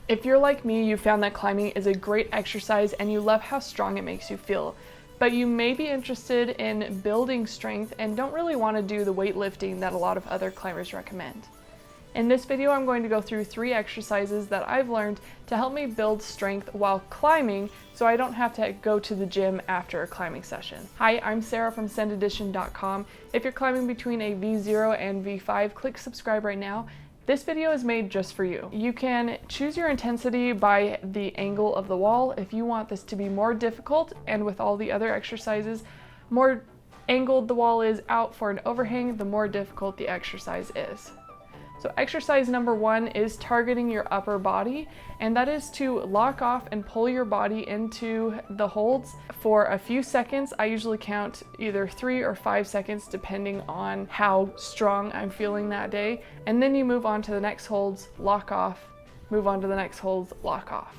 If you're like me, you found that climbing is a great exercise and you love how strong it makes you feel, but you may be interested in building strength and don't really want to do the weightlifting that a lot of other climbers recommend. In this video, I'm going to go through 3 exercises that I've learned to help me build strength while climbing so I don't have to go to the gym after a climbing session. Hi, I'm Sarah from SendEdition.com. If you're climbing between a V0 and V5, click subscribe right now. This video is made just for you. You can choose your intensity by the angle of the wall. If you want this to be more difficult, and with all the other exercises, more angled the wall is out for an overhang, the more difficult the exercise is. So exercise number 1 is targeting your upper body, and that is to lock off and pull your body into the holds for a few seconds. I usually count either 3 or 5 seconds depending on how strong I'm feeling that day. And then you move on to the next holds, lock off, move on to the next holds, lock off.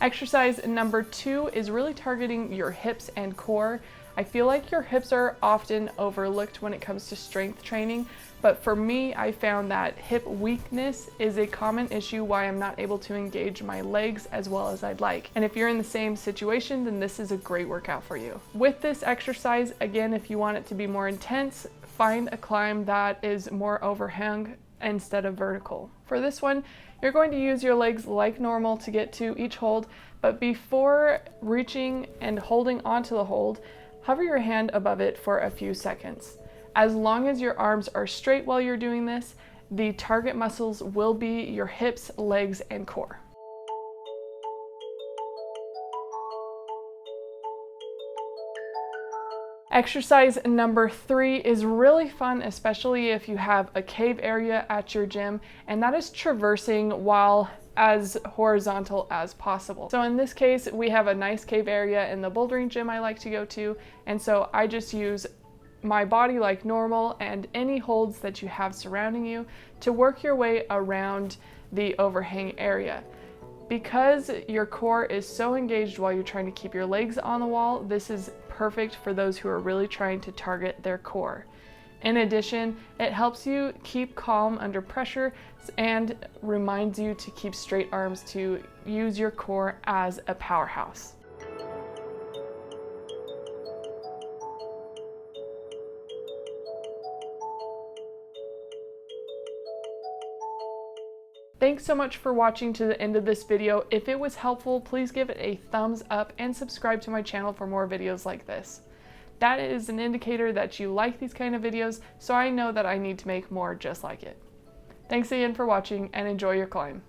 Exercise number 2 is really targeting your hips and core. I feel like your hips are often overlooked when it comes to strength training, but for me, I found that hip weakness is a common issue why I'm not able to engage my legs as well as I'd like. And if you're in the same situation, then this is a great workout for you. With this exercise, again, if you want it to be more intense, find a climb that is more overhang instead of vertical. For this one, you're going to use your legs like normal to get to each hold, but before reaching and holding onto the hold, hover your hand above it for a few seconds. As long as your arms are straight while you're doing this, the target muscles will be your hips, legs, and core. Exercise number 3 is really fun, especially if you have a cave area at your gym, and that is traversing while as horizontal as possible. So in this case, we have a nice cave area in the bouldering gym I like to go to, and so I just use my body like normal and any holds that you have surrounding you to work your way around the overhang area. Because your core is so engaged while you're trying to keep your legs on the wall, this is perfect for those who are really trying to target their core. In addition, it helps you keep calm under pressure and reminds you to keep straight arms to use your core as a powerhouse. Thanks so much for watching to the end of this video. If it was helpful, please give it a thumbs up and subscribe to my channel for more videos like this. That is an indicator that you like these kind of videos, so I know that I need to make more just like it. Thanks again for watching and enjoy your climb.